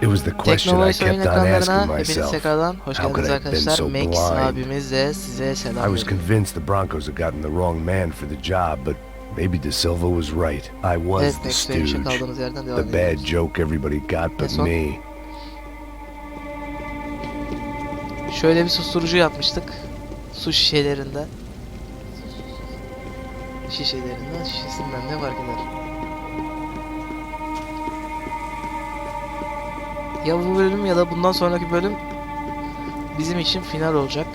It was the Techno question I VOİCE Oyun kept on asking ekranlarına hepiniz myself. tekrardan hoş How could geldiniz I have been arkadaşlar. so Max blind? abimiz de size selam I was veriyor. convinced the Broncos had gotten the wrong man for the job, but maybe De Silva was right. I was Evet, the Max benim için stooge, kaldığımız yerden devam the bad ediyoruz. joke everybody got but son? me. Şöyle bir susturucu yapmıştık. Su şişelerinden. Şişesinden ne fark eder? Ya bu bölüm ya da bundan sonraki bölüm bizim için final olacak.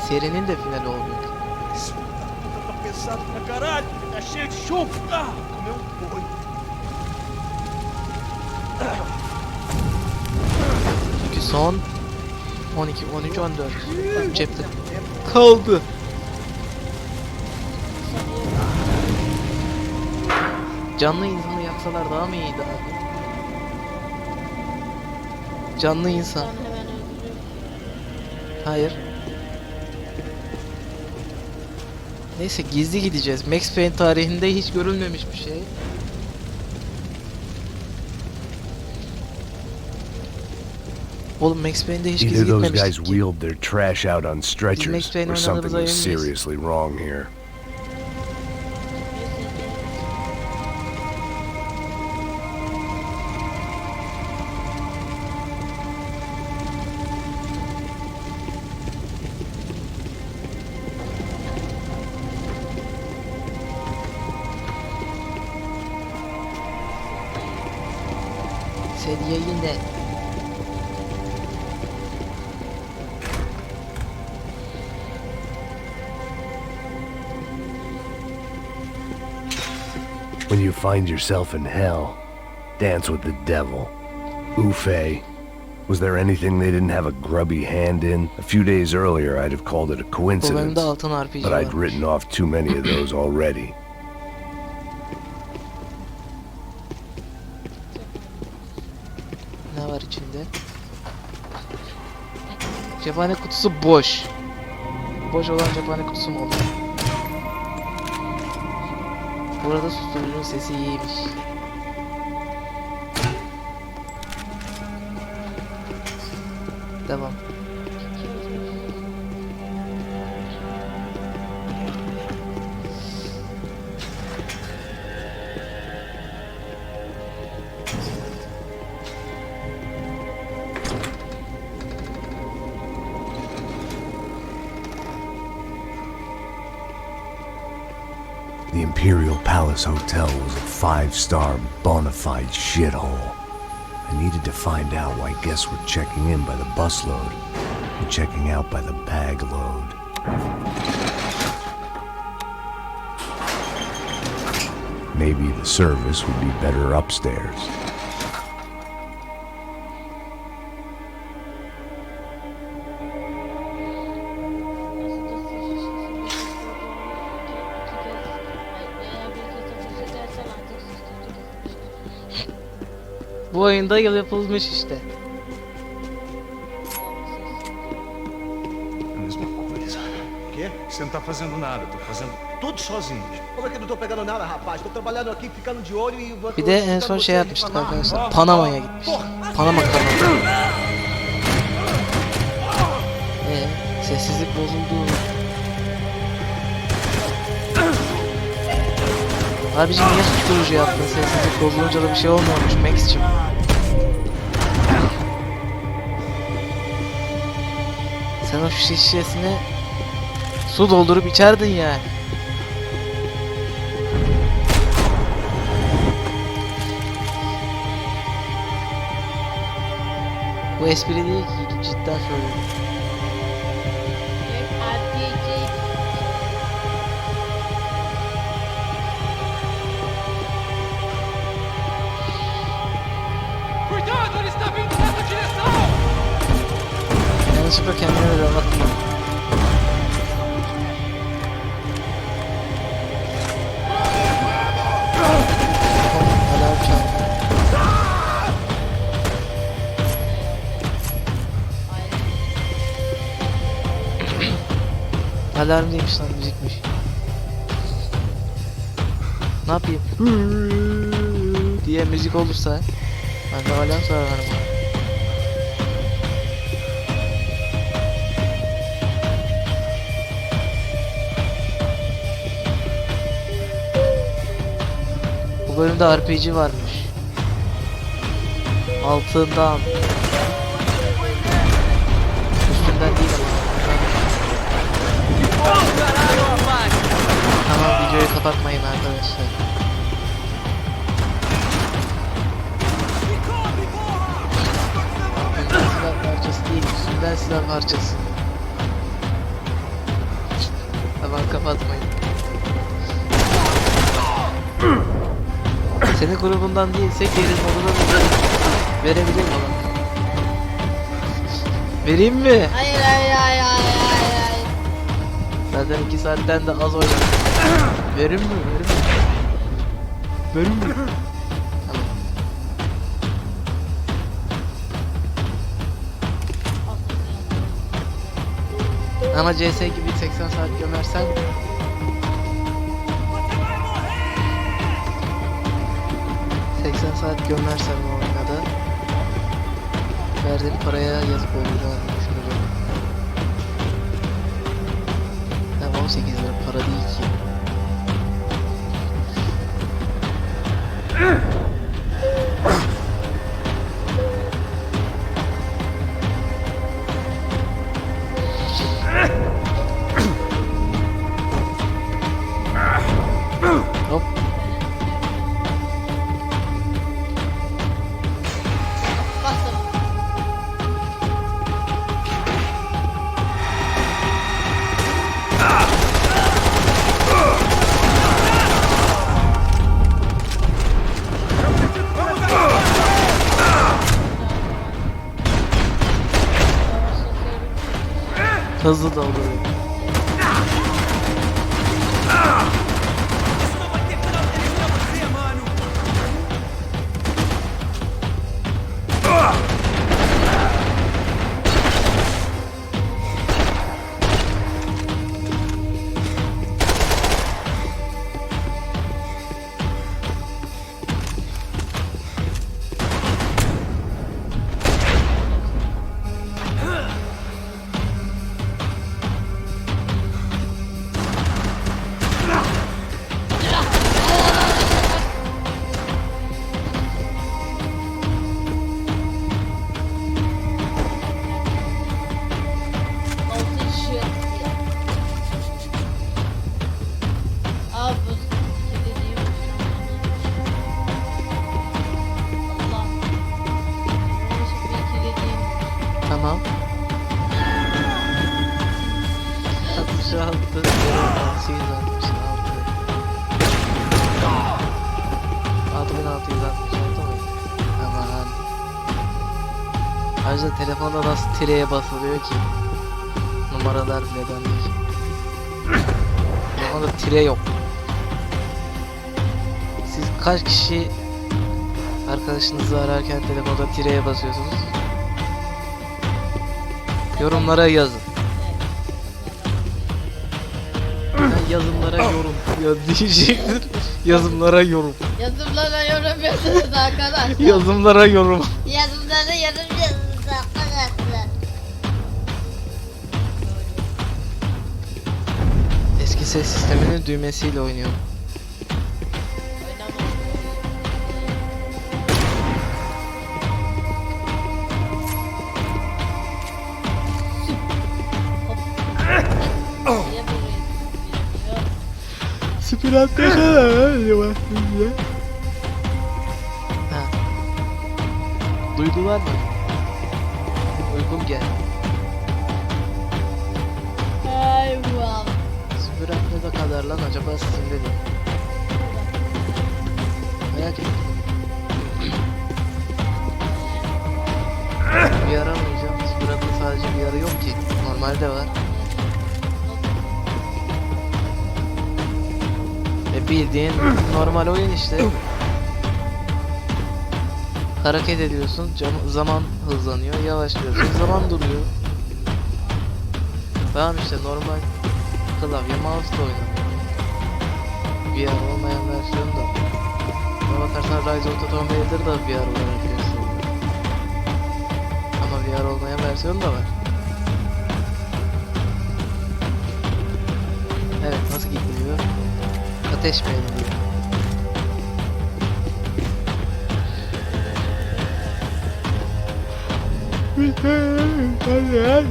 Serinin de finali olacak. Çünkü son 12, 13, 14 cepte kaldı. Canlı insanı yaksalar daha mı iyiydi abi? Canlı insan. Hayır. Neyse gizli gideceğiz. Max Payne tarihinde hiç görülmemiş bir şey. Oğlum Max Payne'de hiç gizli Either those gitmemiştik guys ki. wheeled their trash out on stretchers, Payne or something oynadığımıza was emin miyiz? seriously wrong here. Sedye yine. When you find yourself in hell, dance with the devil. Ufay. Was there anything they didn't have a grubby hand in? A few days earlier, I'd have called it a Bu coincidence, bölümde altın RPG but I'd varmış. written off too many of those already. Ne var içinde? Cephane kutusu boş. Boş olan cephane kutusu mu olur? Burada susturucunun sesi iyiymiş. Devam. The Imperial Palace Hotel was a five-star bona fide shithole. I needed to find out why guests were checking in by the busload and checking out by the bag load. Maybe the service would be better upstairs. Bu oyunda yıl yapılmış işte. A mesma coisa. O quê? Você não tá fazendo nada, tô fazendo tudo sozinho. Como é que eu não tô pegando nada, rapaz? Tô trabalhando aqui, ficando de olho e... Bir de en son şey yapmıştık arkadaşlar. Panama'ya gitmiş. Panama kanalı. Sessizlik bozuldu. Abicim niye susturucu yaptın? Sessizlik bozulunca da bir şey olmuyormuş Max'cim. Sen o şişesine su doldurup içerdin ya. Bu espri değil ki, cidden söylüyorum. Cuidado, ele está vindo nessa direção! Yanlışlıkla kendime öyle atma. Alarm çaldı. Alarm değilmiş lan, müzikmiş. Ne yapayım? diye müzik olursa Ben de hala sorarım. Bu bölümde RPG varmış. Altından. Üstünden değil ama. Tamam, videoyu kapatmayın arkadaşlar. Üstünden silah parçası değil, üstünden silah parçası. Tamam, kapatmayın. Senin grubundan değilse geri moduna verebilir mi lan? Vereyim mi? Hayır hayır hayır hayır hayır. Zaten 2 saatten de az oynadım. Verim mi? Verim mi? Verim mi? Tamam. Ama CS gibi 80 saat gömersen saat gömersen o oyunda verdiğim paraya yazıp öldüreceğim düşünüyorum. Tamam, 18 lira para değil ki. Hop. Bastım. Hızlı da oluyor. Altın ışığı. Aa bu kilidiyim. Allah. Ulaşıp bir kilidiyim. Tamam. 66 866 6666 mı? Aman. Ayrıca telefonda nasıl tireye basılıyor ki? Numaralar bile dandik. Telefonda tire yok. Siz kaç kişi arkadaşınızı ararken telefonda tireye basıyorsunuz? Yorumlara yazın. Ben yazımlara yorum diyecektir. Yazımlara yorum. Yazımlara yorum yazınız arkadaşlar. Yazımlara yorum. Yazımlara yorum yazınız arkadaşlar. Eski ses sisteminin düğmesiyle oynuyorum. Süpüratta kadar duydular mı? Uykum geldi. Ay wow. Süpüratta da kadar lan acaba sizin de mi? Merak ettim. Bir ara oynayacağım. Süpüratta sadece bir ara yok ki. Normalde var. Bildiğin normal oyun işte. Hareket ediyorsun, zaman hızlanıyor, yavaşlıyorsun, zaman duruyor. Tamam işte normal klavye mouse'la oynanıyor. VR olmayan versiyonu da. Buna bakarsan Rise of the Tomb Raider da VR olarak gösteriyor. VR olmayan versiyonu da var. Evet, nasıl gidiyor? Ateş mi ediliyor?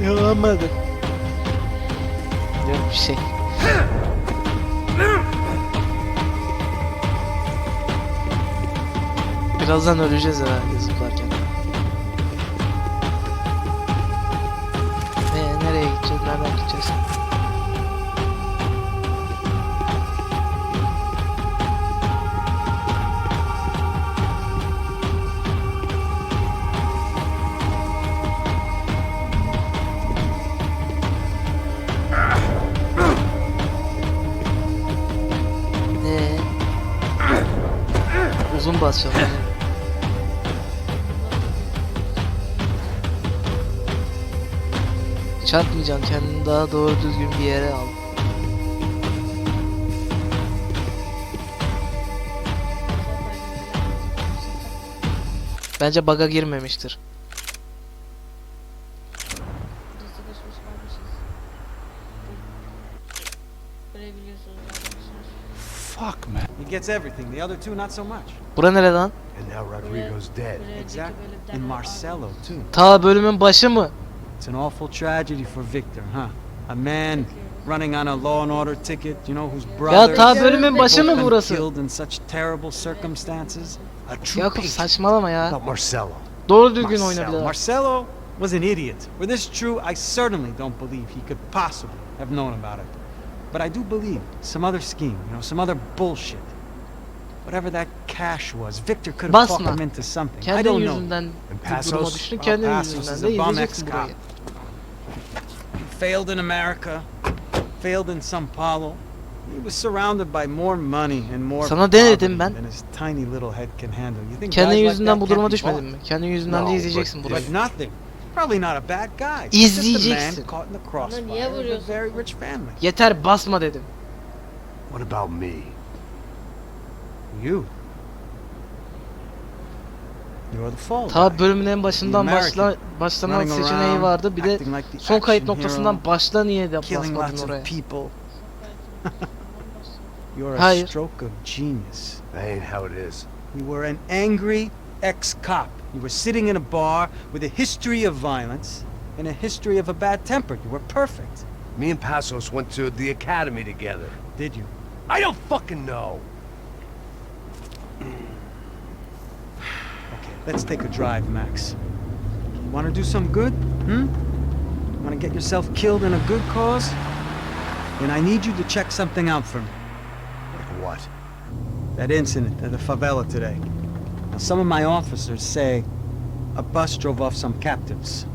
Yalanmadı. Yok bir şey. Birazdan öleceğiz herhalde zıplarken. Nereye gideceğiz? Nereden gideceğiz? Uzun basacağım. Çarpmayacaksın, kendini daha doğru düzgün bir yere al. Bence bug'a girmemiştir. Fuck, man. He gets everything, the other two not so much. Bura nere lan? And now Rodrigo's dead. Exactly. And Marcelo too. Ta bölümün başı mı? It's an awful tragedy for Victor, huh? A man running on a law and order ticket, you know, whose brother Ya ta bölümün başı mı been burası? killed in such terrible circumstances. A true Yakup patriot. saçmalama ya. About Marcelo. Doğru düzgün oyna bir daha. Marcelo was an idiot. Were this true, I certainly don't believe he could possibly have known about it. But I do believe some other scheme, you know, some other bullshit. Whatever that cash was, Victor could have talked Basma. him into something. I Kendin don't know. yüzünden Passos? duruma düştün, Well, kendin Passos yüzünden is de a bum izleyeceksin ex-cop. burayı. He failed in America, failed in São Paulo. He was surrounded by more money and more Sana denedim poverty ben. than his tiny little head can handle. You think Kendin guys like yüzünden that bu can't duruma be düşmedin bought? mi? Kendin yüzünden No, de izleyeceksin but burayı. Like nothing. Probably not a bad guy. Just a İzleyeceksin. man caught in the Ama crossfire niye of a vuruyorsun? very rich family. Yeter basma dedim. What about me? You. You're the fall guy. Ta bölümün en başından The American, başlama running seçeneği around, vardı. Bir de acting like the son kayıt action noktasından hero, başla niye de killing basmadın lots oraya? of people. You're a Hayır. stroke of genius. That ain't how it is. You were an angry ex-cop. You were sitting in a bar with a history of violence and a history of a bad temper. You were perfect. Me and Passos went to the academy together. Did you? I don't fucking know. Okay, let's take a drive, Max. You want to do some good? Want to get yourself killed in a good cause? Then I need you to check something out for me. Like what? That incident at the favela today. Now, some of my officers say a bus drove off some captives,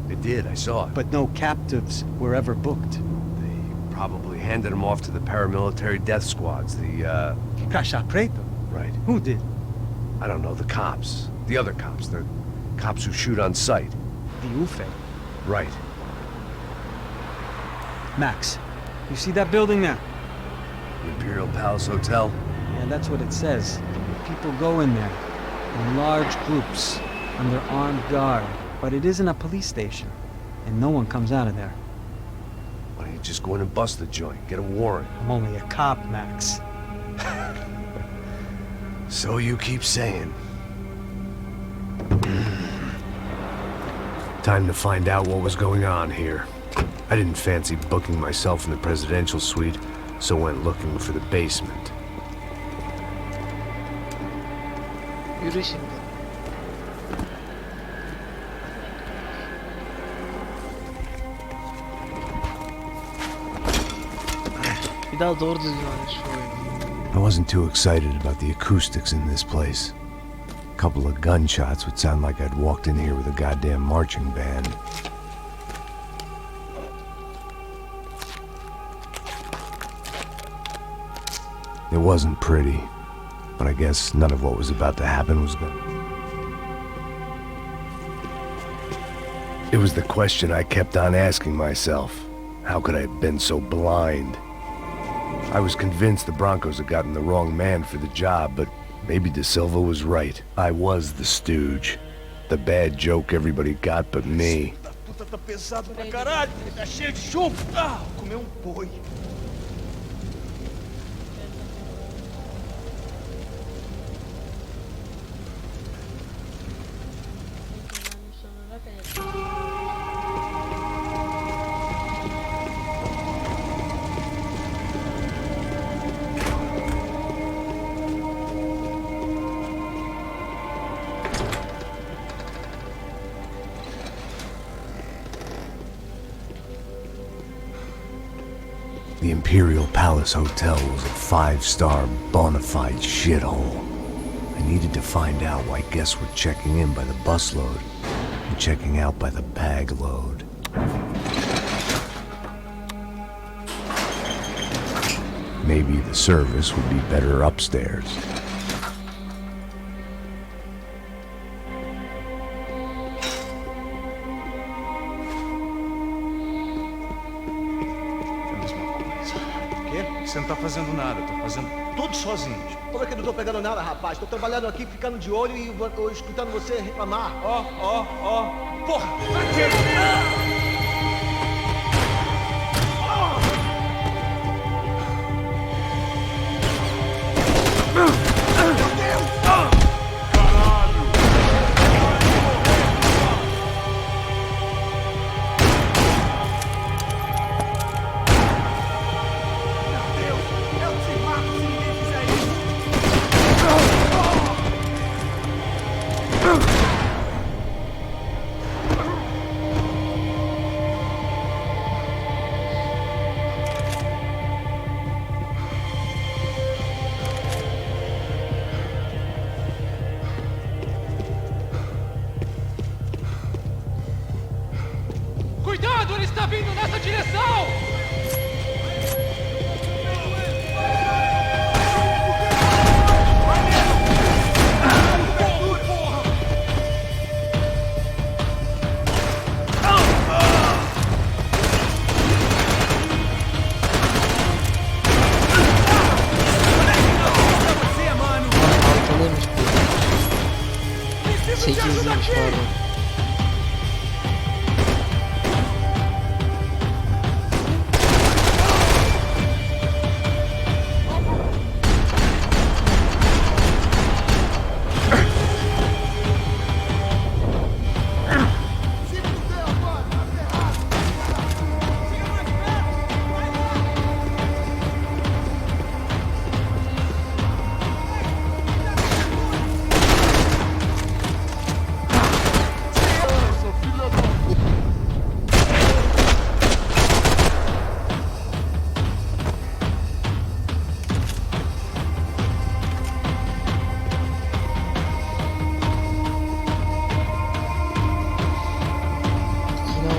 They did, I saw it. but no captives were ever booked. They probably handed them off to the paramilitary death squads, Caixa Preto? right. Who did? I don't know, the cops. The other cops, the cops who shoot on sight. The UFE. Right. Max, you see that building there? The Imperial Palace Hotel. Yeah, that's what it says. People go in there in large groups under armed guard, but it isn't a police station, and no one comes out of there. Why don't you just go in and bust the joint, get a warrant? I'm only a cop, Max. So you keep saying. Time to find out what was going on here. I didn't fancy booking myself in the presidential suite, so went looking for the basement. Yürü şimdi. Bir daha doğru düzgün oyna şu oyunu. I wasn't too excited about the acoustics in this place. A couple of gunshots would sound like I'd walked in here with a goddamn marching band. It wasn't pretty, but I guess none of what was about to happen was good. It was the question I kept on asking myself. How could I have been so blind? I was convinced the Broncos had gotten the wrong man for the job, but maybe De Silva was right. I was the stooge. The bad joke everybody got but me. Puta, tá pesado pra caralho. Tá cheio de chumbo. Ah, comeu boi. Sonra ben The Imperial Palace Hotel was a 5-star bona fide shithole. I needed to find out why guests were checking in by the busload and checking out by the bag load. Maybe the service would be better upstairs. O quê? Você não tá fazendo nada, eu tô fazendo tudo sozinho. Como é que eu não tô pegando nada, rapaz? Tô trabalhando aqui, ficando de olho e escutando você reclamar. Ó. Porra! Aqui! Cuidado, ele está vindo nessa direção! Altalıymış bu. 8'liymiş pardon.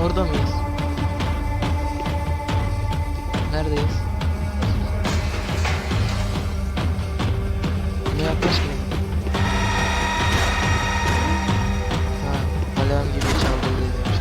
Orada mıyız? Neredeyiz? Ne yaklaşmayın. Ha, alarm gibi çaldı demiş.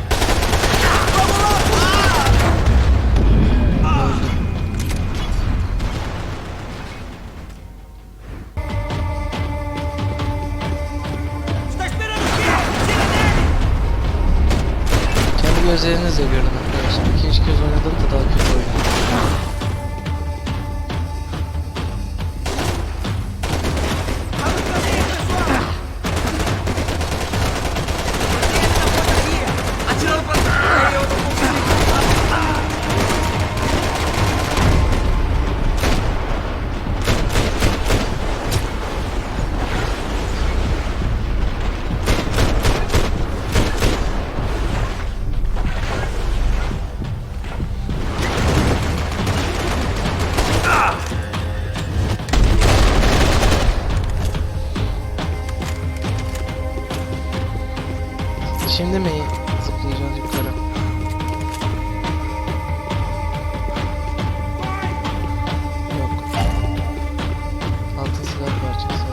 Kendi gözlerinizle görün arkadaşlar. 2-3 kez oynadım da daha kötü oynadım. Şimdi mi zıplayacağız yukarı? Yok. Altın silah parçası.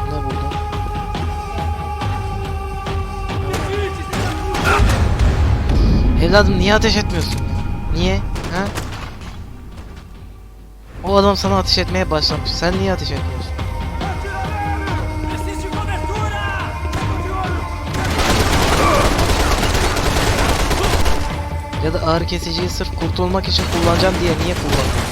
Ne buldum? Evladım niye ateş etmiyorsun? Niye? Ha? O adam sana ateş etmeye başlamış. Sen niye ateş etmiyorsun? Ya da ağrı kesiciyi sırf kurtulmak için kullanacağım diye niye kullandın?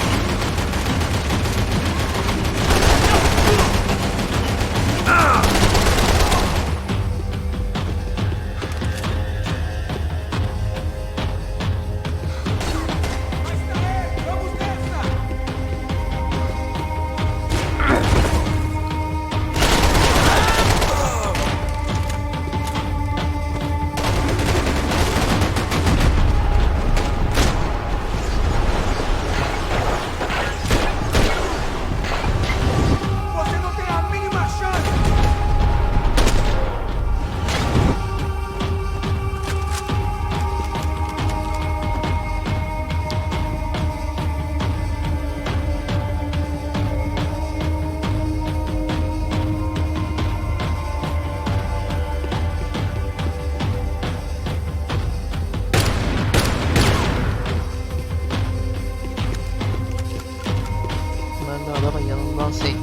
Ben de adamın yanından sektim.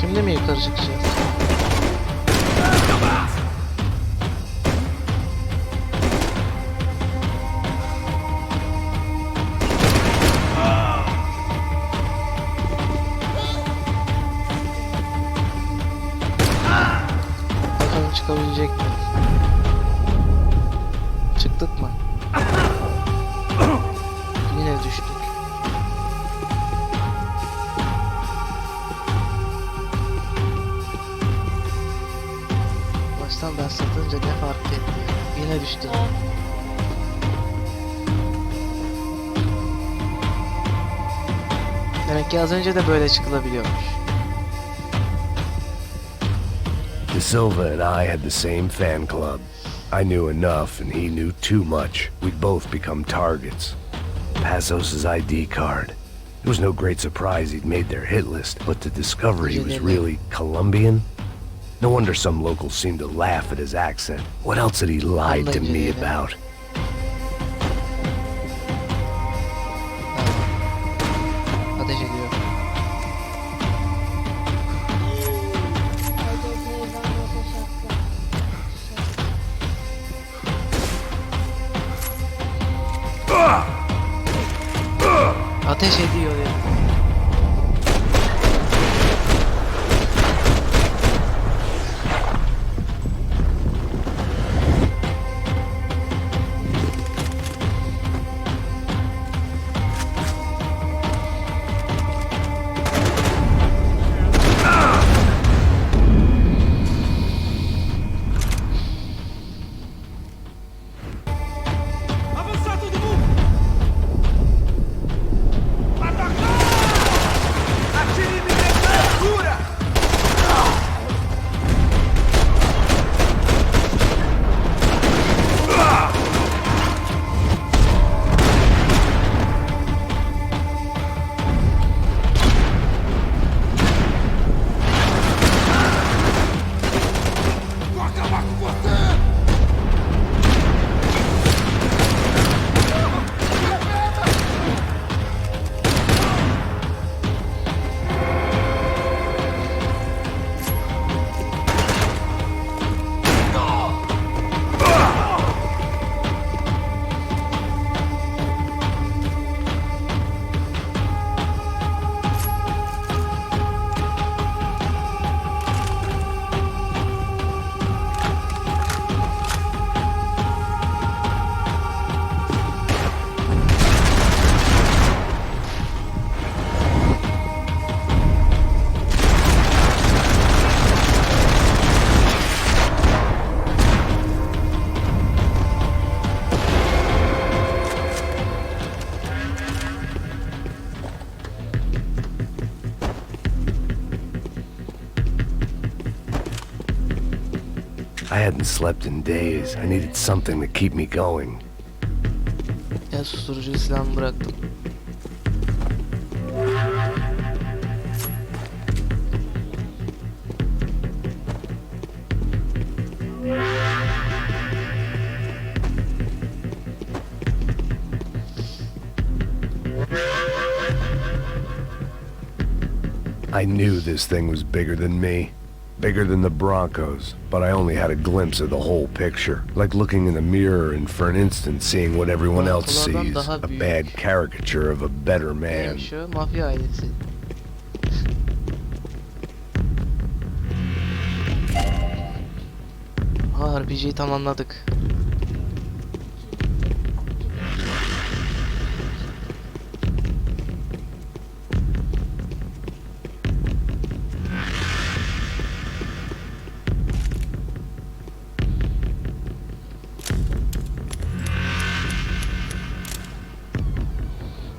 Şimdi mi yukarı çıkacağız? Bakalım çıkabilecek mi? Çıktık mı? Yine düştük. Baştan başlatınca ne fark etti? Yine düştüm. Demek ki az önce de böyle çıkılabiliyormuş. De Silva and I had the same fan club. I knew enough and he knew too much. We'd both become targets. Passos' ID card. It was no great surprise he'd made their hit list, but to discover he was really Colombian? No wonder some locals seemed to laugh at his accent. What else had he lied to me about? Ateş ediyor. Ateş ediyor ya. Avançar todo mundo! Atacar! Atire de cura! Vou acabar com você! I hadn't slept in days. I needed something to keep me going. Ben susturucu silahımı bıraktım. I knew this thing was bigger than me. Bigger than the Broncos, but I only had a glimpse of the whole picture. Like looking in the mirror and for an instant seeing what everyone else sees. A bad caricature of a better man. Şu mafya ailesi. RPG'yi tamamladık.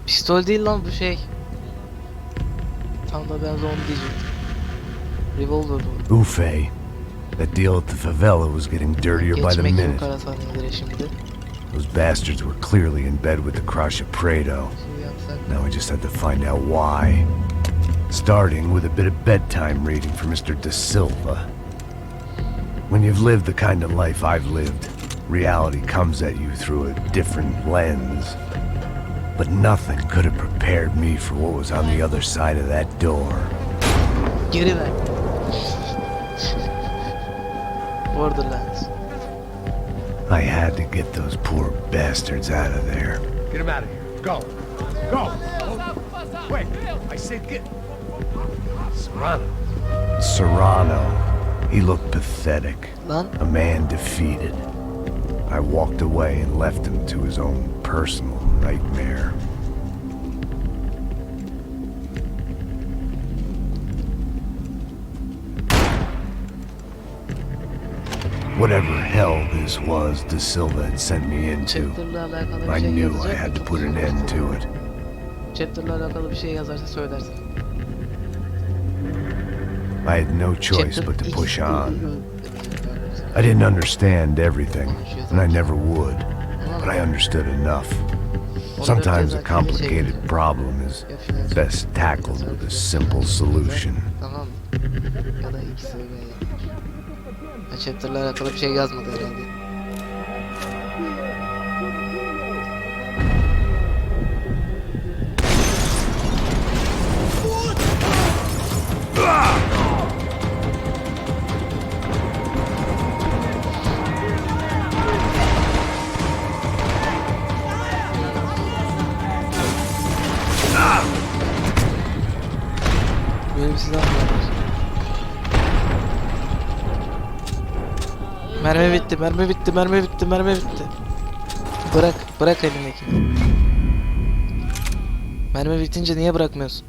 Pistol değil lan bu şey. Tam da ben onu diyecektim. Revolver bu. Ufe. That deal at the favela was getting dirtier by the Geçmek minute. yukarı sahnelere şimdi. Those bastards were clearly in bed with the crush of Prado. Şimdi yapsak. Now I just had to find out why. Starting with a bit of bedtime reading for Mr. De Silva. When you've lived the kind of life I've lived, reality comes at you through a different lens. But nothing could have prepared me for what was on the other side of that door. Geri ver. Borderlands. I had to get those poor bastards out of there. Get him out of here. Go. Go. Wait. I said get. Serrano. Serrano. He looked pathetic. Lan. A man defeated. I walked away and left him to his own personal nightmare. Whatever hell this was De Silva had sent me into, Chapter'la alakalı bir I şey knew I yazacak. had to put an end to it. Chapter'la alakalı bir şey yazarsa söylersin. I had no choice but to push on. I didn't understand everything, and I never would, but I understood enough. Sometimes a complicated problem is best tackled with a simple solution. Tamam. Ya da ikisi öyle. Chapter'la alakalı bir şey yazmadı herhalde. Benim silah var. Mermi bitti, mermi bitti, mermi bitti, mermi bitti. Bırak, bırak elindekini. Mermi bitince niye bırakmıyorsun?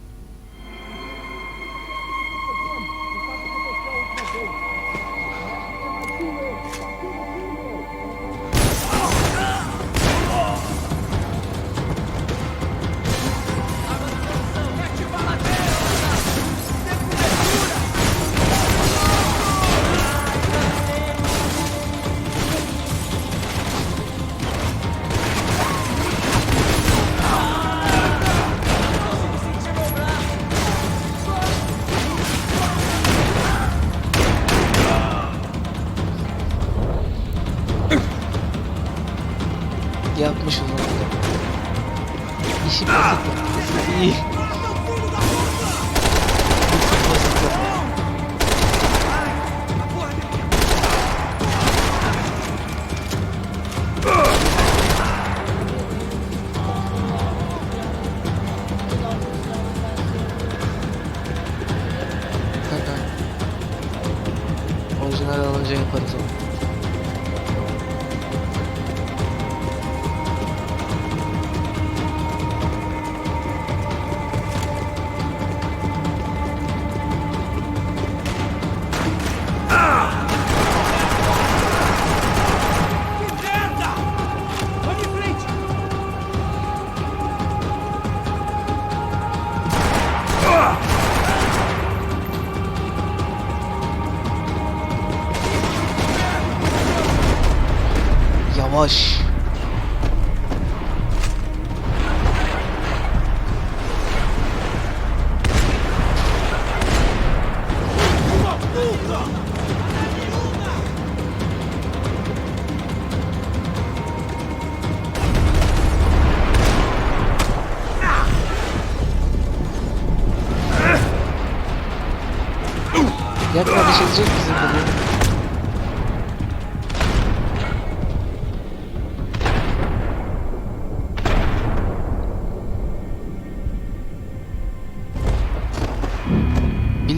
Yapmışız onu. İşi basit yapmışız. İyi. Basit yapmışız. Orijinal alınca yaparız onu. Yavaş.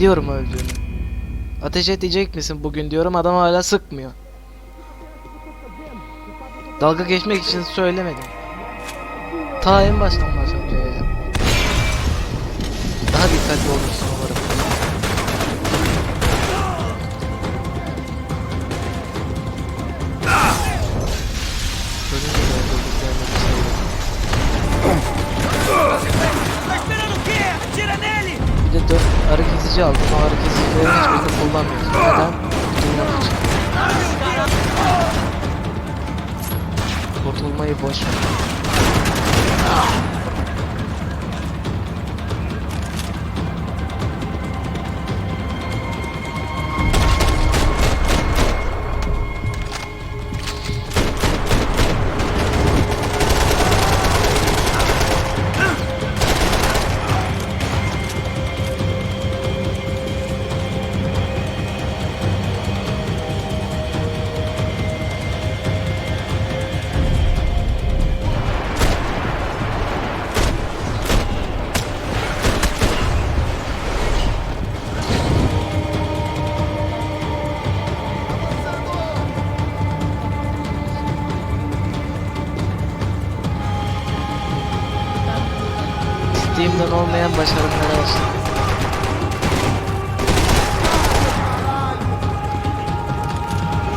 Biliyorum öldüğünü. Ateş edecek misin bugün diyorum, adam hala sıkmıyor. Dalga geçmek için söylemedim. Ta en baştan başlatıyor ya. Daha dikkatli olursun umarım. Bir de 4 arı kesici aldım. O arı kesicilerin hiçbirini kullanmıyoruz. Neden? Kurtulmak için. Kurtulmayı boş ver. Steam'den olmayan başarımlara yaşadım.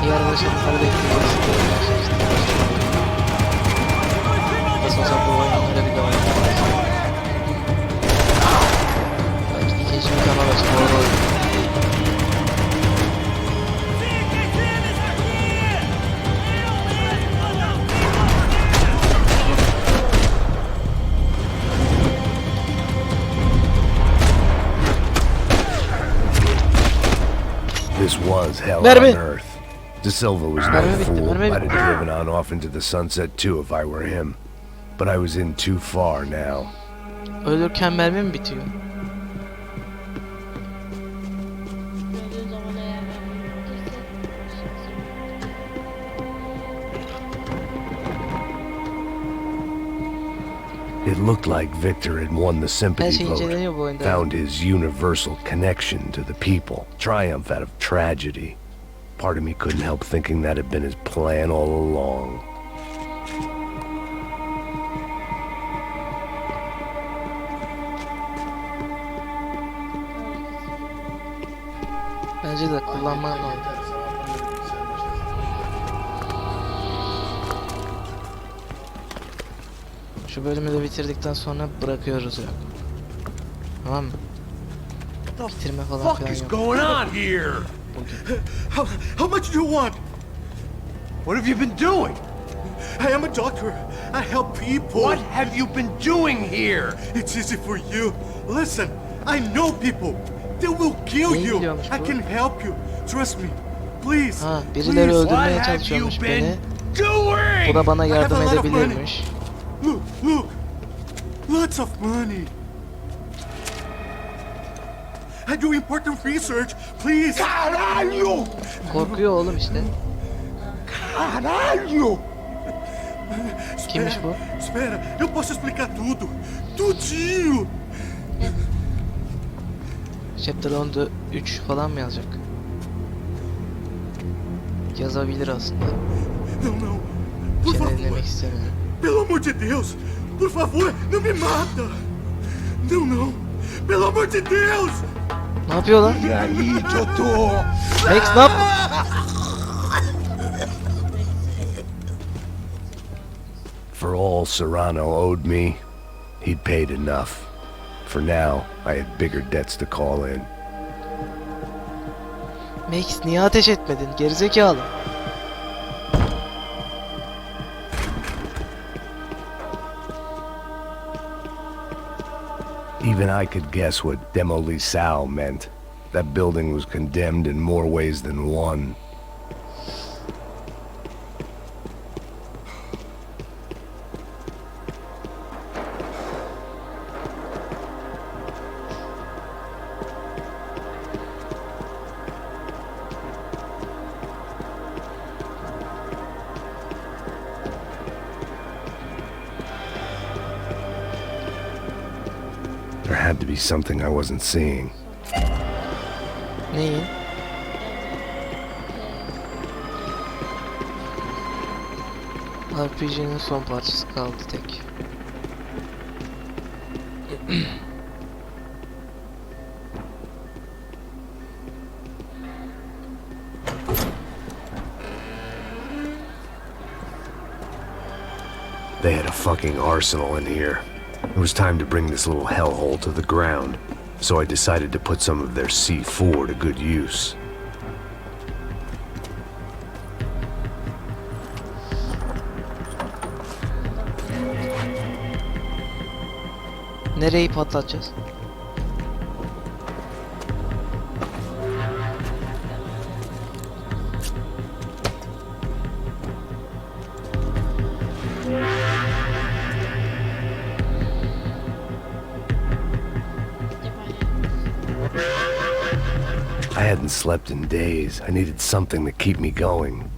Diğer başarımları bekleyeceğiz. Nasıl olsa bu oyunlara bir de oynayacağız. Belki ikinci bir kanal açıp orada oynayacağız. This was hell Mermi. on earth. De Silva was no Mermi bitti, fool. mermi I'd bitti. have driven on off into the sunset too if I were him. But I was in too far now. Ölürken mermi mi bitiyor? Gördüğün zaman eğer It looked like Victor had won the Her sympathy şey vote, inceleniyor bu oyunda. found his universal connection to the people, triumph out of tragedy. Part of me couldn't help thinking that had been his plan all along. Bence de kullanman lazım. Şu bölümü de bitirdikten sonra bırakıyoruz ya. Tamam mı? Bitirme falan Fuck filan is yok. going on here? Bugün. How much do you want? What have you been doing? I am a doctor. I help people. What have you been doing here? It's easy for you. Listen, I know people. They will kill Neyi you. biliyormuş I bu? can help you. Trust me. Please. Ha, birileri please. öldürmeye What have you çalışıyormuş beni. been doing? Bu da bana I have yardım a lot of edebilirmiş. Look, look. Lots of money. I do important research. Please. Caralho! Korkuyor oğlum işte. Caralho! Kimmiş bu? Espera, eu posso explicar tudo. Tudinho. Chapter 10'da 3 falan mı yazacak? Yazabilir aslında. Não, não. Por Seni favor. dinlemek istemiyorum. Pelo amor de Deus. Por favor, não me mata. Não, não. Pelo amor de Deus. Ne yapıyor lan? E aí, doutor? Max ne yap? For all Serrano owed me, he'd paid enough. For now, I had bigger debts to call in. Max niye ateş etmedin? Gerizekalı. Even I could guess what demolisal meant. That building was condemned in more ways than one. There had to be something I wasn't seeing. Neyin? RPG'nin son parçası kaldı tek. They had a fucking arsenal in here. It was time to bring this little hellhole to the ground, so I decided to put some of their C4 to good use. Nereyi patlatacağız? I hadn't slept in days. I needed something to keep me going.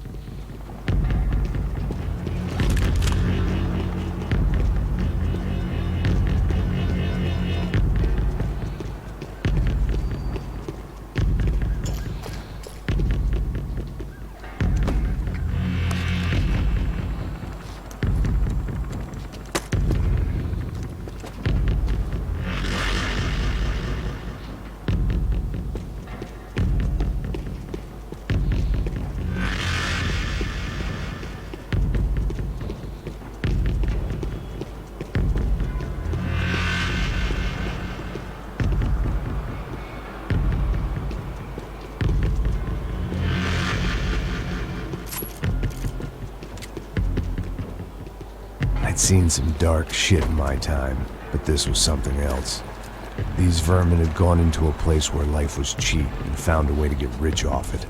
I'd seen some dark shit in my time, but this was something else. These vermin had gone into a place where life was cheap and found a way to get rich off it.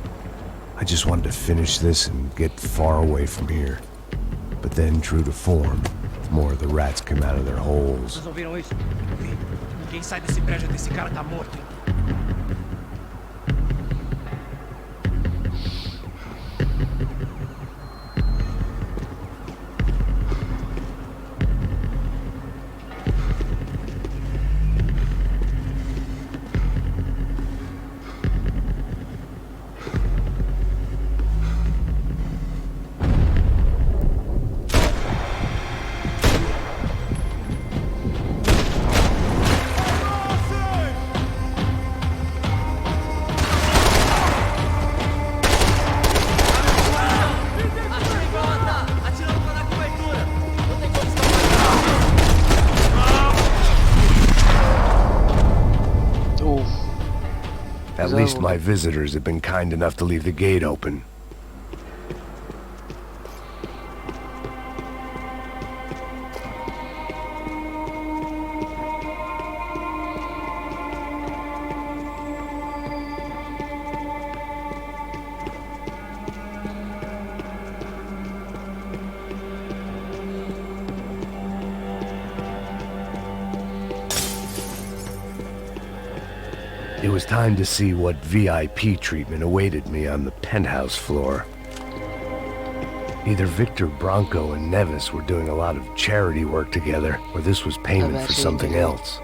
I just wanted to finish this and get far away from here. But then, true to form, more of the rats came out of their holes. Vocês ouviram isso? Ninguém sai desse prédio desse cara tá morto. At least my visitors have been kind enough to leave the gate open. It was time to see what VIP treatment awaited me on the penthouse floor. Either Victor Bronco and Nevis were doing a lot of charity work together, or this was payment for something else.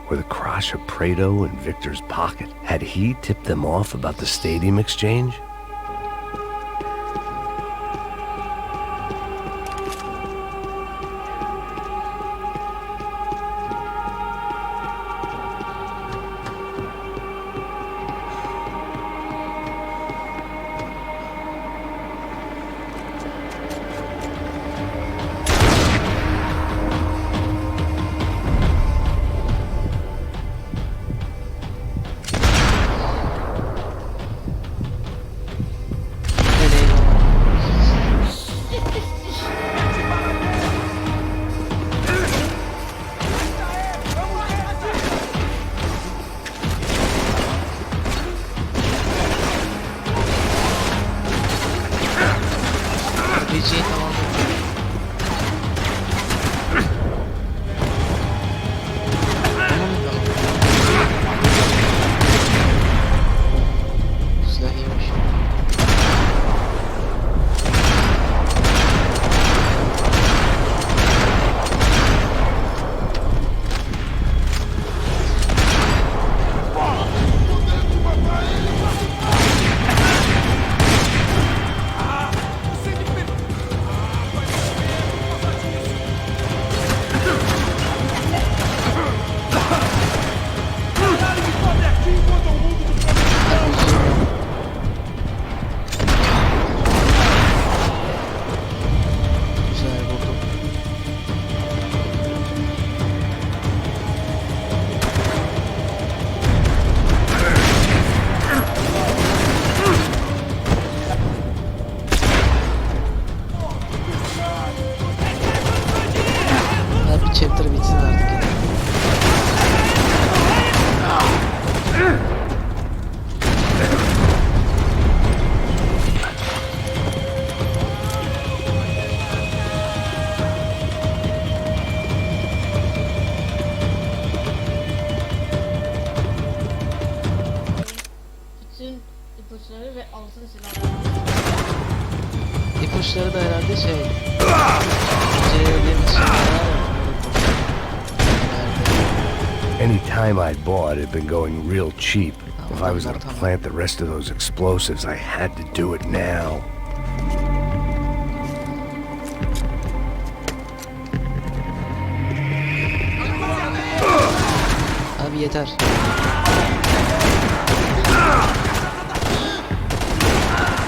Were the Crash of Prado in Victor's pocket? Had he tipped them off about the stadium exchange? Any time I'd bought had been going real cheap. If I was gonna plant the rest of those explosives, I had to do it now. Abi yeter.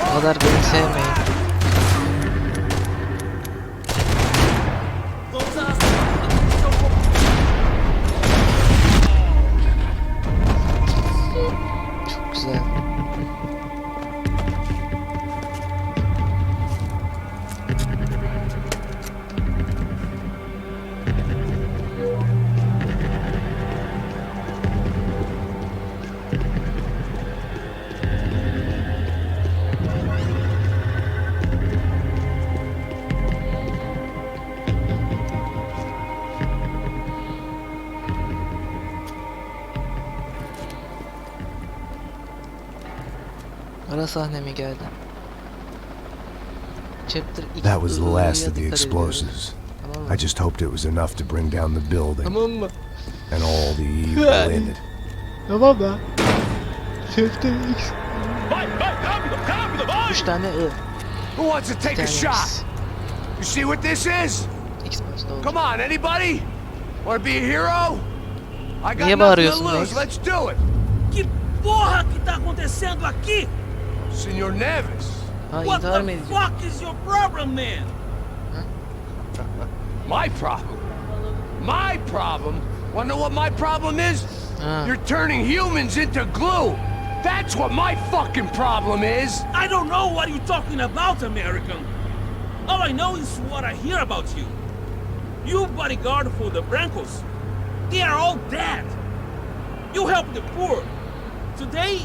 O kadar beni sevmeyin. Çok güzel. Ara sahne mi geldi? Chapter 2. That was the last of the explosives. I just hoped it was enough to bring down the building Tamam mı? and all the evil in it. Tamam da. Chapter X. 3 tane I. Who wants to take a shot? You see what this is? X başta oldu. Come on, anybody? Want to be a hero? I got Niye nothing to bağırıyorsun lose. Max? Let's do it. Que porra que tá acontecendo aqui? Senor Neves. Ha What intihar mı the edecek? fuck is your problem, man? My problem. My problem? Wanna know what my problem is? Ha. You're turning humans into glue. That's what my fucking problem is. I don't know what you're talking about, American. All I know is what I hear about you. You bodyguard for the Brancos. They are all dead. You help the poor. Today,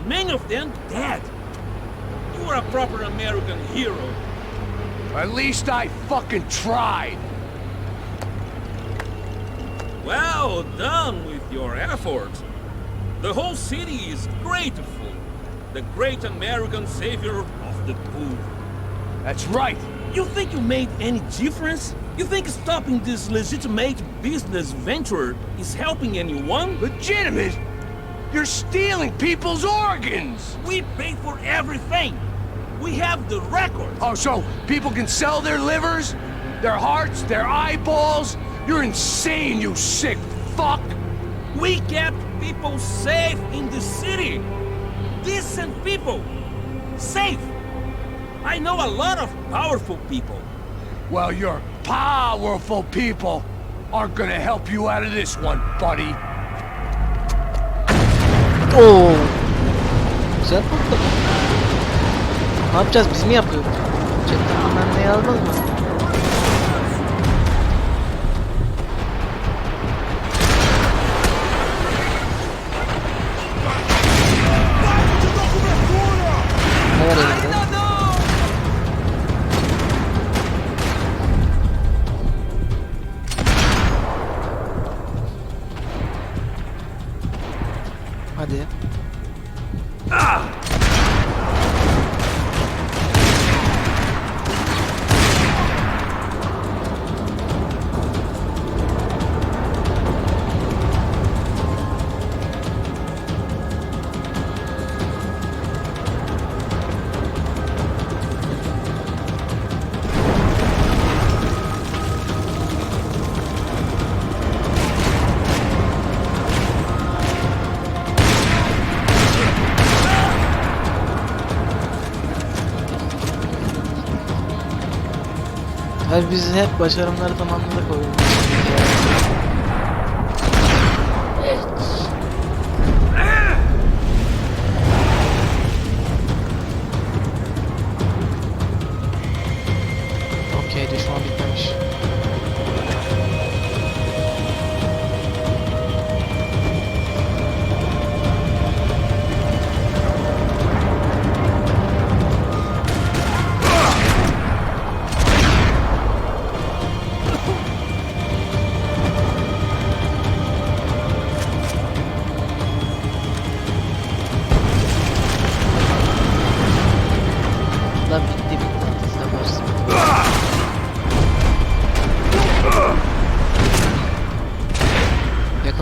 many of them dead. You are a proper American hero. At least I fucking tried. Well done with your effort. The whole city is grateful. The great American savior of the poor. That's right. You think you made any difference? You think stopping this legitimate business venture is helping anyone? Legitimate? You're stealing people's organs. We pay for everything. We have the records. Oh, so people can sell their livers, their hearts, their eyeballs? You're insane, you sick fuck. We kept people safe in the city. Decent people. Safe. I know a lot of powerful people. Well, your powerful people aren't gonna help you out of this one, buddy. Oo. Güzel patladı. Ne yapacağız? Biz mi yapıyoruz? Chatten bilmem ne yazmaz mı? Ne var elimde? Hadi. Hayır biz hep başarımları tamamladık oyunu. Okey, düşman bitmemiş. Lan bitti bitti. Sen varsın.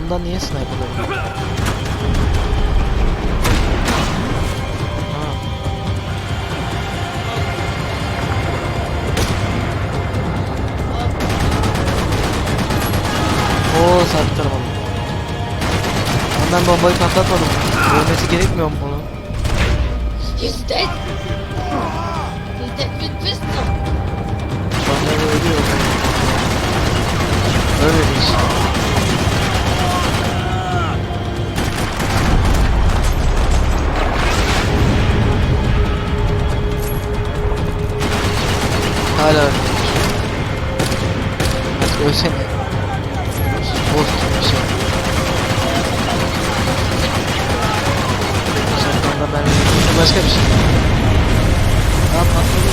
Bundan niye sniper oluyor? Ooo sabit tarafım. Ben bombayı patlatmadım. Ölmesi gerekmiyor mu bunu? He's dead. He's dead with pistol. Bana ölüyor. Ölmemiş. Hala ölmemiş. Artık ölsene. Boz gibi bir şey. Şartlarında ben başka bir şey. Daha patladı.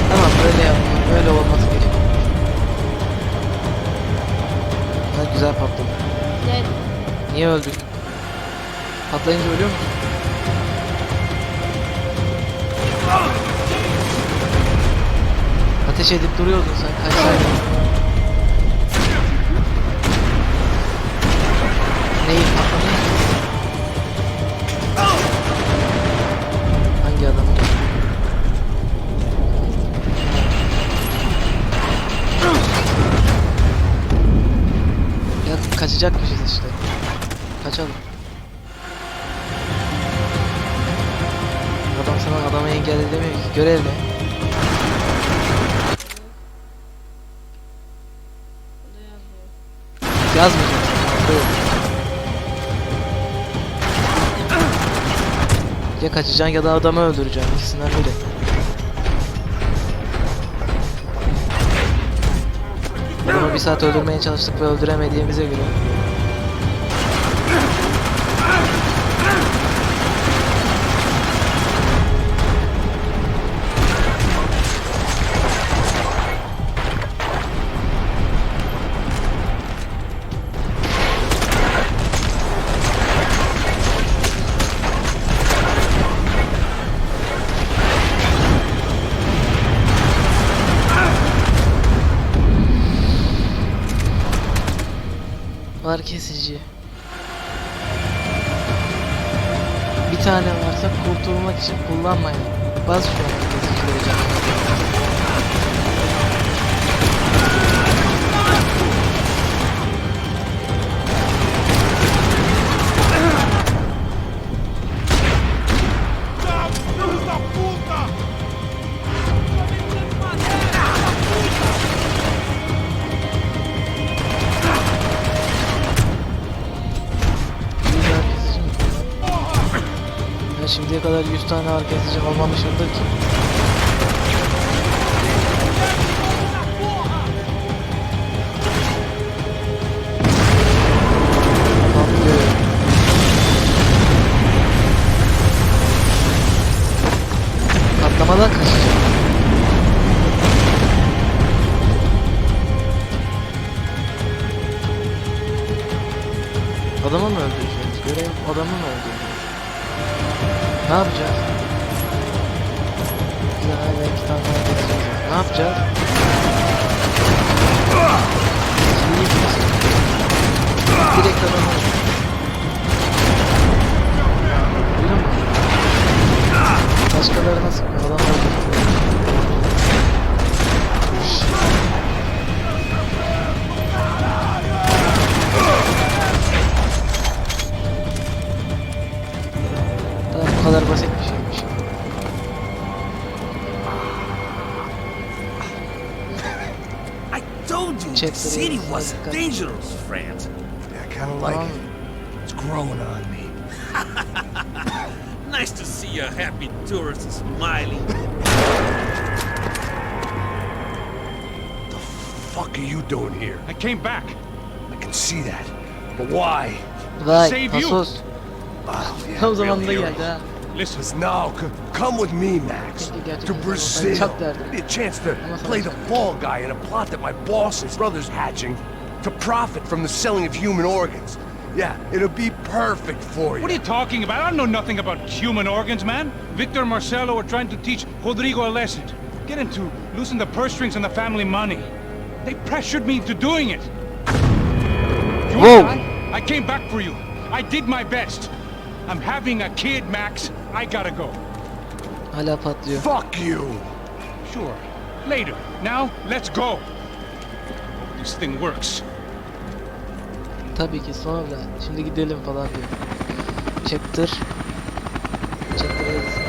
Tamam böyle yapma. Böyle olması gerekiyor. Ha, güzel patladı. Dead. Niye öldük? Patlayınca ölüyor musun? Ateş edip duruyordun sen kaç saniye? Neyi patladın? Hangi adamı? Ya kaçacakmışız işte. Kaçalım. Adam sana adamı engellemiyor ki. Görev ne? Yazmayacağım. Böyle. Ya kaçacaksın ya da adamı öldüreceksin. İkisinden biri. Adamı bir saat öldürmeye çalıştık ve öldüremediğimize göre. Var kesici. Bir tane varsa kurtulmak için kullanmayın. Bas şu an kesici olacak. Şimdiye kadar 100 tane ağır kesici almamışımdır ki. Patlıyor. Patlamadan kaçacak. Adamı mı öldüreceğiz? Görev adamı mı öldüreceğiz? Ne yapacağız? Güzel, iki tane daha keseceğiz. Ne yapacağız? Direkt adamı. Duydun mu? Başkalarına sıkma, adam öldürüyor. Bu kadar basit bir şeymiş. I told you the city was dangerous, friend. Yeah, I kind of like it. It's growing on me. Nice to see a happy tourist smiling. The fuck are you doing here? I came back. I can see that. But why? Vay, Save you. pasos. Oh, yeah, Tam zamanında really, geldi ha. Listen, No, come with me, Max. To Brazil. Çok derdim. Give me a chance to play the fall guy in a plot that my boss's brother's hatching to profit from the selling of human organs. Yeah, it'll be perfect for you. what are you talking about? I don't know nothing about human organs, man. Victor and Marcelo are trying to teach Rodrigo a lesson. Get him to loosen the purse strings on the family money. They pressured me into doing it. You Whoa. want to die? I came back for you. I did my best. I'm having a kid, Max. I gotta go. Hala patlıyor. Fuck you! Sure. Later. Now, let's go. Hope this thing works. Tabii ki sonra. Şimdi gidelim falan diyor. Chapter yazısı.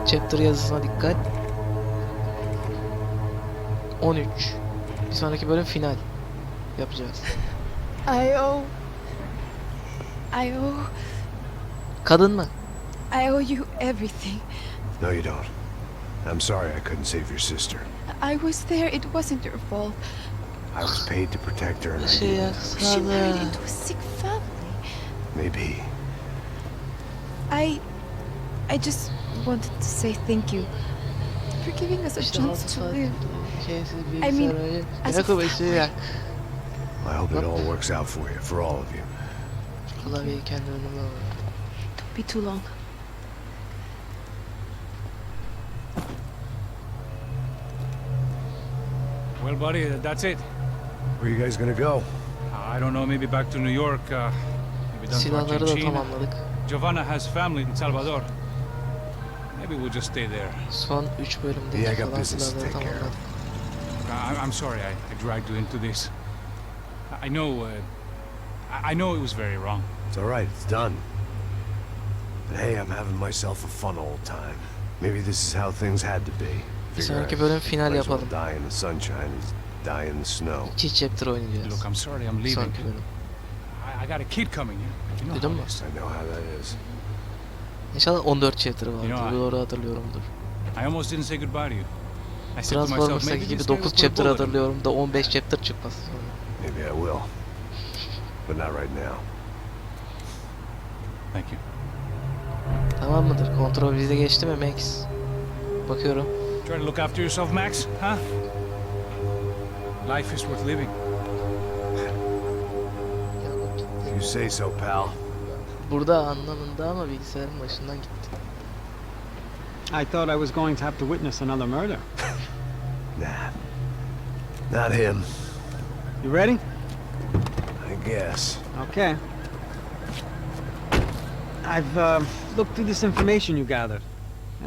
Chapter yazısına dikkat. 13. Bir sonraki bölüm final yapacağız. I owe. Kadın mı? I owe you everything. No, you don't. I'm sorry I couldn't save your sister. I was there. It wasn't your fault. I was paid to protect her and I Şey didn't. She married yaksana. into a sick family. Maybe. I just wanted to say thank you for giving us a İşte chance 6 to saat live. şeysiz I bilgisayar mean, oyun. as a Yakup ışığı yak. I hope it all works out for you, for all of you. Klavyeyi kendi önüme al. Don't be too long. Well, buddy, that's it. Where you guys gonna go? I don't know, maybe back to New York, maybe down to Silahları da Argentina. tamamladık. Giovanna has family in Salvador. Maybe we'll just stay there. Son 3 Yeah, I bölümdeki got falan business to silahları take care of. tamamladık. I'm sorry I dragged you into this. I know, I know it was very wrong. It's alright, it's done. But hey, I'm having myself a fun old time. Maybe this is how things had to be. Bir Figure sonraki I bölüm final might as well yapalım. die in the sunshine as die in the snow. 2 chapter oynayacağız. Look, I'm sorry I'm leaving. Sonraki bölüm. I got a kid coming in. You know Duydun how mu? it is. I know how that is. İnşallah 14 chapter vardır. You know, Doğru hatırlıyorumdur. I almost didn't say goodbye to you. I said to myself, Transformers'taki maybe gibi this guy 9 will put a chapter bullet in me. hatırlıyorum da 15 chapter çıkmaz sonra. Maybe I will. But not right now. Thank you. Tamam mıdır? Kontrol bize geçti mi Max? Bakıyorum. Try to look after yourself, Max, huh? Life is worth living. If you say so, pal. Burada anlamında ama bilgisayarın başından gitti. I thought I was going to have to witness another murder. Nah. Not him, You ready? I guess. Okay. I've looked through this information you gathered.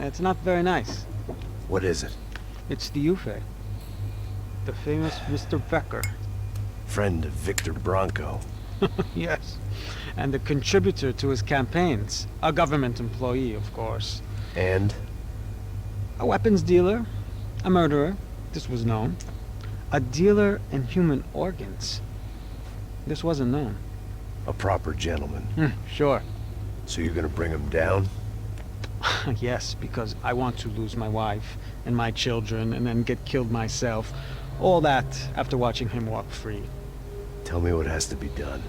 It's not very nice. What is it? It's the UFE. The famous Mr. Becker. Friend of Victor Bronco. Yes. And a contributor to his campaigns. A government employee, of course. And? A weapons dealer. A murderer. This was known. A dealer in human organs. This wasn't known. A proper gentleman. Sure. So you're gonna bring him down? Yes, because I want to lose my wife and my children and then get killed myself. All that after watching him walk free. Tell me what has to be done.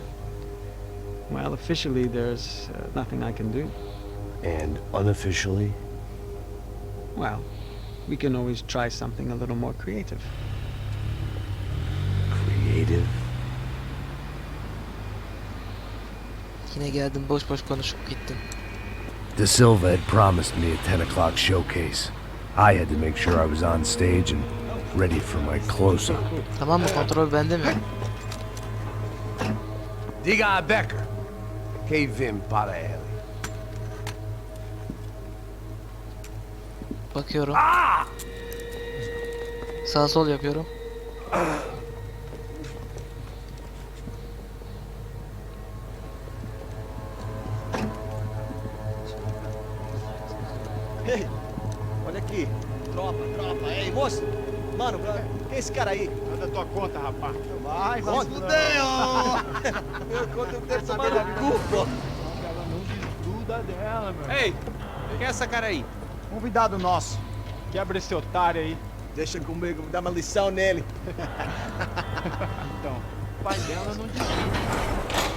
Well, officially there's nothing I can do. And unofficially? Well, we can always try something a little more creative. Creative? Yine geldin boş boş konuşup gittin. De Silva had promised me a 10 o'clock showcase. I had to make sure I was on stage and ready for my close-up. Tamam mı? Kontrol bende mi? Diga Becker. Cave in para ele. Bakıyorum. Sağ sol yapıyorum. Ei, olha aqui. Tropa, ei, moço. Mano, quem é esse cara aí? Manda tua conta, rapaz. Vai, vai. Fudeu! Eu conto dele saber da culpa. Ela não desgruda dela, meu. Ei, quem é essa cara aí? Convidado nosso. Quebra esse otário aí. Deixa comigo, vou dar uma lição nele. Então, o pai dela não desgruda.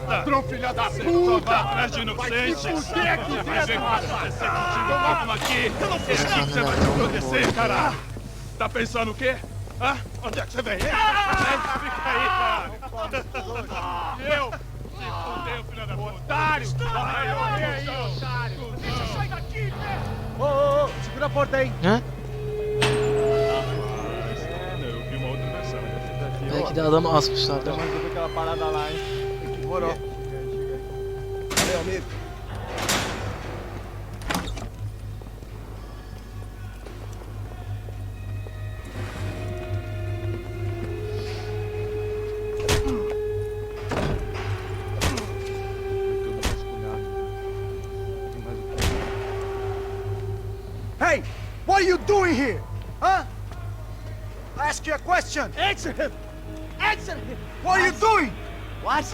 Ladrão, filha da puta! Vai atrás de inocente! O que é que vai acontecer contigo? Vamos aqui! Eu não sei o que vai acontecer, cara! Tá pensando o quê? Hã? Onde é que você vem? Fica aí, cara. Eu? Se fudeu, filha da puta. Otário! Vai, otário! Deixa eu sair daqui, velho! Ô, ô, ô, segura a porta aí. Ha? Eu vi uma outra versão. Belki de adamı asmışlardı. Mas eu vi aquela parada lá, hein? Demorou. Valeu, amigo. Hey! What are you doing here? Huh? I ask you a question. Answer him! Answer him! What are you doing? What?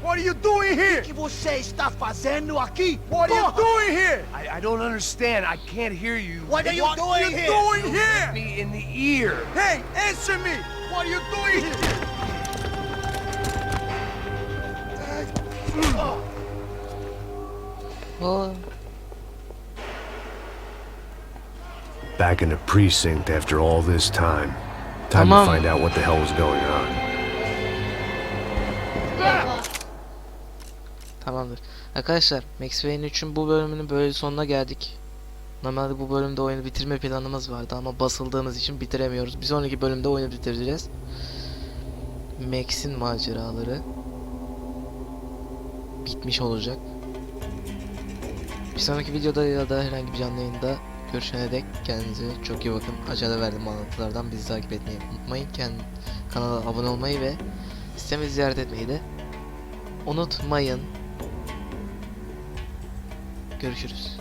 What are you doing here? O que você está fazendo aqui? What are you doing here? I don't understand. I can't hear you. What are you doing here? Doing here? Me in the ear. Hey, answer me! What are you doing here? Oo. Back in the precinct after all this time. Time Tamam. to find out what the hell was going on. Devam. Tamamdır. Arkadaşlar Max Payne 3'ün bu bölümünün böyle sonuna geldik. Normalde bu bölümde oyunu bitirme planımız vardı ama basıldığımız için bitiremiyoruz. Bir sonraki bölümde oyunu bitireceğiz. Max'in maceraları bitmiş olacak. Bir sonraki videoda ya da herhangi bir canlı yayında görüşene dek kendinize çok iyi bakın. Aşağıda verdiğim bağlantılardan bizi takip etmeyi unutmayın. Kanala abone olmayı ve sitemizi ziyaret etmeyi de unutmayın. Görüşürüz.